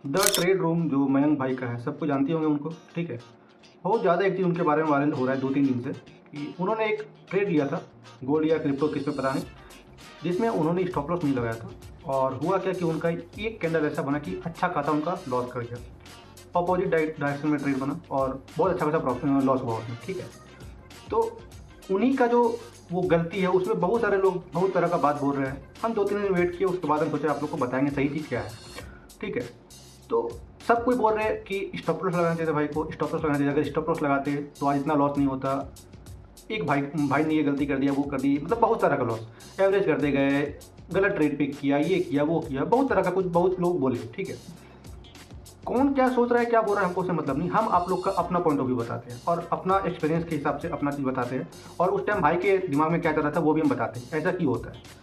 The trade room जो मयंक भाई का है, सबको जानती होंगे उनको, ठीक है। बहुत ज़्यादा एक चीज़ उनके बारे में वायरल हो रहा है 2-3 दिन से कि उन्होंने एक ट्रेड लिया था, गोल्ड या क्रिप्टो किस में पता नहीं, जिसमें उन्होंने स्टॉप लॉस नहीं लगाया था। और हुआ क्या कि उनका एक कैंडल ऐसा बना कि अच्छा खासा उनका लॉस कर गया, अपोजिट डायरेक्शन में ट्रेड बना और बहुत अच्छा खासा प्रॉफिट लॉस हुआ उसमें, ठीक है। तो उन्हीं का जो वो गलती है, उसमें बहुत सारे लोग बहुत तरह का बात बोल रहे हैं। हम 2-3 दिन वेट किए, उसके बाद हम सोचे आप लोग को बताएंगे सही चीज़ क्या है, ठीक है। तो सब कोई बोल रहे हैं कि स्टॉप लॉस लगाना चाहिए था भाई को, स्टॉप लॉस लगाना चाहिए, अगर स्टॉप लॉस लगाते तो आज इतना लॉस नहीं होता। एक भाई भाई ने ये गलती कर दिया, वो कर दी, मतलब बहुत तरह का लॉस, एवरेज करते गए, गलत ट्रेड पिक किया, ये किया वो किया, बहुत तरह का कुछ बहुत लोग बोले, ठीक है। कौन क्या सोच रहा है क्या बोल रहा है हमको उससे मतलब नहीं, हम आप लोग का अपना पॉइंट ऑफ व्यू बताते हैं और अपना एक्सपीरियंस के हिसाब से अपना चीज़ बताते हैं, और उस टाइम भाई के दिमाग में क्या चल रहा था वो भी हम बताते हैं ऐसा क्यों होता है।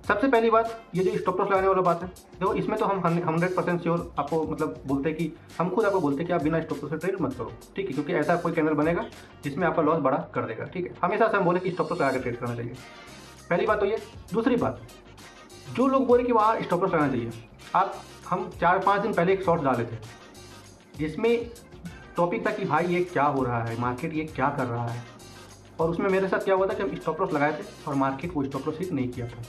सबसे पहली बात, ये जो स्टॉप लॉस लगाने वाला बात है, देखो इसमें तो हम 100% श्योर आपको मतलब बोलते हैं कि हम खुद आपको बोलते हैं कि आप बिना स्टॉप लॉस से ट्रेड मत करो, ठीक है, क्योंकि ऐसा कोई कैंडल बनेगा जिसमें आपका लॉस बड़ा कर देगा, ठीक है। हमेशा से हम बोले कि स्टॉप लॉस लगा के ट्रेड करना चाहिए, पहली बात तो ये। दूसरी बात, जो लोग बोले कि वहाँ स्टॉप लॉस लगाना चाहिए, आप हम 4-5 दिन पहले एक शॉर्ट डाले थे जिसमें टॉपिक था कि भाई ये क्या हो रहा है, मार्केट ये क्या कर रहा है, और उसमें मेरे साथ क्या हुआ था कि हम स्टॉप लॉस लगाए थे और मार्केट वो स्टॉप लॉस हिट नहीं किया था।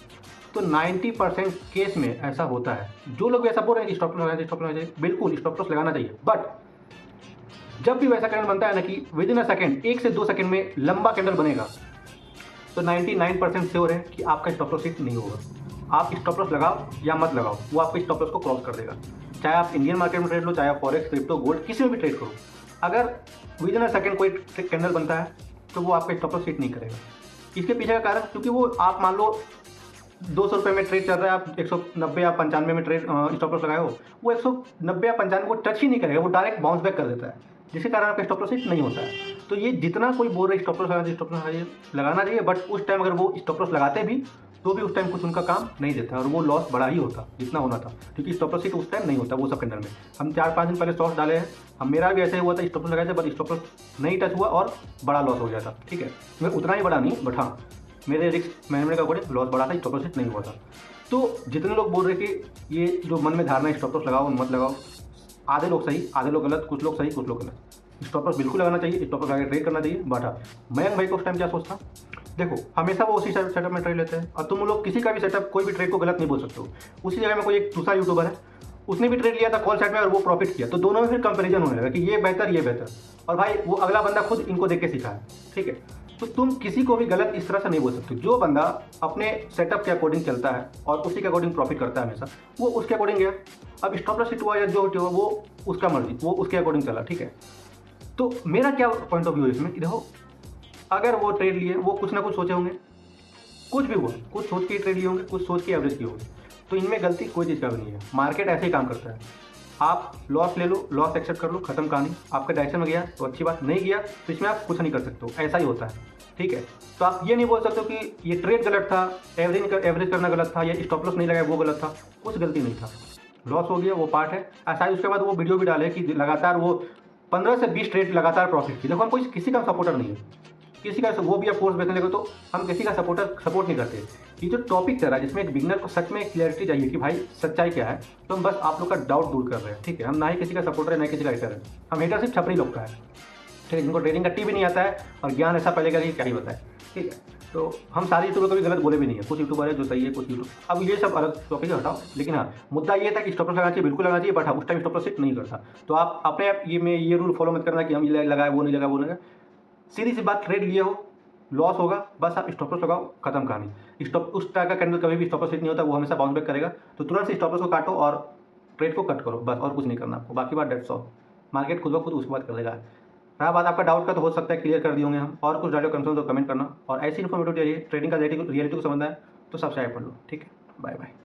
तो 90% केस में ऐसा होता है। जो लोग ऐसा बोल रहे हैं कि स्टॉप लॉस लगाना चाहिए, स्टॉप लॉस लगाना चाहिए, बिल्कुल स्टॉप लॉस लगाना चाहिए, बट जब भी वैसा कैंडल बनता है ना कि विद इन अ सेकेंड, 1 से 2 सेकेंड में लंबा कैंडल बनेगा, तो 99% श्योर है कि आपका स्टॉप लॉस हिट नहीं होगा। आप स्टॉप लॉस लगाओ या मत लगाओ, वो आपके स्टॉप लॉस को क्रॉस कर देगा। चाहे आप इंडियन मार्केट में ट्रेड लो, चाहे आप फॉरेक्स, क्रिप्टो, गोल्ड, किसी में भी ट्रेड करो, अगर विद इन अ सेकेंड कोई कैंडल बनता है तो वो आपका स्टॉप लॉस हिट नहीं करेगा। इसके पीछे का कारण, क्योंकि वो आप मान लो 200 रुपये में ट्रेड चल रहा है, आप 190 या 95 में ट्रेड स्टॉप लॉस लगाए हो, वो 190 या 95 को टच ही नहीं करेगा, वो डायरेक्ट बाउंस बैक कर देता है, जिसके कारण आपका स्टॉप लॉस हिट नहीं होता है। तो ये जितना कोई बोल रहे स्टॉप लॉस लगाना चाहिए, स्टॉप लॉस लगाना चाहिए, बट उस टाइम अगर वो स्टॉप लॉस लगाते भी तो भी उस टाइम कुछ उनका काम नहीं देता और वो लॉस बड़ा ही होता जितना होना था, क्योंकि स्टॉप लॉस हिट उस टाइम नहीं होता वो सब कैंडल में। हम 4-5 दिन पहले स्टॉक्स डाले हैं, हम मेरा भी ऐसे ही हुआ था, स्टॉप लॉस लगाए थे बट स्टॉप लॉस नहीं टच हुआ और बड़ा लॉस हो गया था, ठीक है। मैं उतना ही बड़ा नहीं, बट हाँ मेरे रिस्क मैनेजमेंट का अकॉर्डिंग लॉस बड़ा था, स्टॉप लॉस हिट नहीं हुआ था। तो जितने लोग बोल रहे कि ये जो मन में धारणा है स्टॉप लॉस लगाओ मत लगाओ, आधे लोग सही आधे लोग गलत, कुछ लोग सही कुछ लोग गलत। स्टॉप लॉस बिल्कुल लगाना चाहिए, स्टॉप लॉस लगा के ट्रेड करना चाहिए, बट हाँ मयंक भाई को उस टाइम क्या सोचता, देखो हमेशा वो उसी सेटअप में ट्रेड लेते हैं और तुम लोग किसी का भी सेटअप कोई भी ट्रेड को गलत नहीं बोल सकते हो। उसी जगह में कोई एक दूसरा यूट्यूबर है, उसने भी ट्रेड लिया था कॉल साइड में और वो प्रॉफिट किया, तो दोनों में फिर कंपैरिजन होने लगा कि ये बेहतर ये बेहतर, और भाई वो अगला बंदा खुद इनको देख के सीखा है, ठीक है। तो तुम किसी को भी गलत इस तरह से नहीं बोल सकते। जो बंदा अपने सेटअप के अकॉर्डिंग चलता है और उसी के अकॉर्डिंग प्रॉफिट करता है हमेशा, वो उसके अकॉर्डिंग गया। अब स्टॉप लॉस हिट हुआ या जो हिट हुआ वो उसका मर्जी, वो उसके अकॉर्डिंग चला, ठीक है। तो मेरा क्या पॉइंट ऑफ व्यू है इसमें कि देखो, अगर वो ट्रेड लिए वो कुछ ना कुछ सोचे होंगे, कुछ भी हुआ कुछ सोच के ट्रेड लिए होंगे, कुछ सोच के एवरेज किए होंगे, तो इनमें गलती कोई चीज़ का भी नहीं है। मार्केट ऐसे ही काम करता है, आप लॉस ले लो, लॉस एक्सेप्ट कर लो, खत्म कहानी। आपका डायरेक्शन में गया तो अच्छी बात, नहीं गया तो इसमें आप कुछ नहीं कर सकते हो, ऐसा ही होता है, ठीक है। तो आप ये नहीं बोल सकते हो कि ये ट्रेड गलत था, एवरेज करना गलत था, या स्टॉप लॉस नहीं लगाया वो गलत था, कुछ गलती नहीं था, लॉस हो गया वो पार्ट है। ऐसा ही उसके बाद वो वीडियो भी डाले कि लगातार वो 15 से 20 ट्रेड लगातार प्रॉफिट की। देखो हम कोई किसी का सपोर्टर नहीं है, किसी का वो भी आप कोर्स बेचने लगे तो हम किसी का सपोर्ट नहीं करते। ये जो टॉपिक चल रहा है जिसमें एक बिगनर को सच में क्लियरिटी चाहिए कि भाई सच्चाई क्या है, तो हम बस आप लोग का डाउट दूर कर रहे हैं, ठीक है। हम ना ही किसी का सपोर्टर है ना ही किसी का हेटर है, हम हेटर सिर्फ छपरी लोग का है, ठीक है, जिनको ट्रेडिंग का टी भी नहीं आता है और ज्ञान ऐसा पहले का कि क्या ही बताए, ठीक है। तो हम सारे यूट्यूबर कभी गलत बोले भी नहीं है, कुछ यूट्यूबर है जो सही है, कुछ यूट्यूब, अब ये सब अलग टॉपिक है, हटाओ। लेकिन हाँ मुद्दा ये था कि स्टॉप लॉस लगाना चाहिए, बिल्कुल लगाना चाहिए, बट हाँ उस टाइम स्टॉप लॉस हिट नहीं करता। तो आप अपने आप ये रूल फॉलो मत करना कि हम ये लगाए वो नहीं लगा वो नहीं लगा। सीधी सी बात, ट्रेड लिए हो लॉस होगा, बस आप स्टॉप लॉस लगाओ, खत्म कहानी। स्टॉप उस तरह का कैंडल कभी भी स्टॉप लॉस हिट नहीं होता, वो हमेशा बाउंस बैक करेगा। तो तुरंत से स्टॉप लॉस को काटो और ट्रेड को कट करो, बस और कुछ नहीं करना आपको। बाकी बात डेट्स ऑल, मार्केट खुद ब खुद उसके बाद कर देगा। रहा बात आपका डाउट का, तो हो सकता है क्लियर कर दिए होंगे हम, और कुछ डाउट कंसर्न तो कमेंट करना, और ऐसी इन्फॉर्मेटिव चाहिए ट्रेडिंग का रियलिटी को समझना है तो सब्सक्राइब कर लो, ठीक है। Bye bye.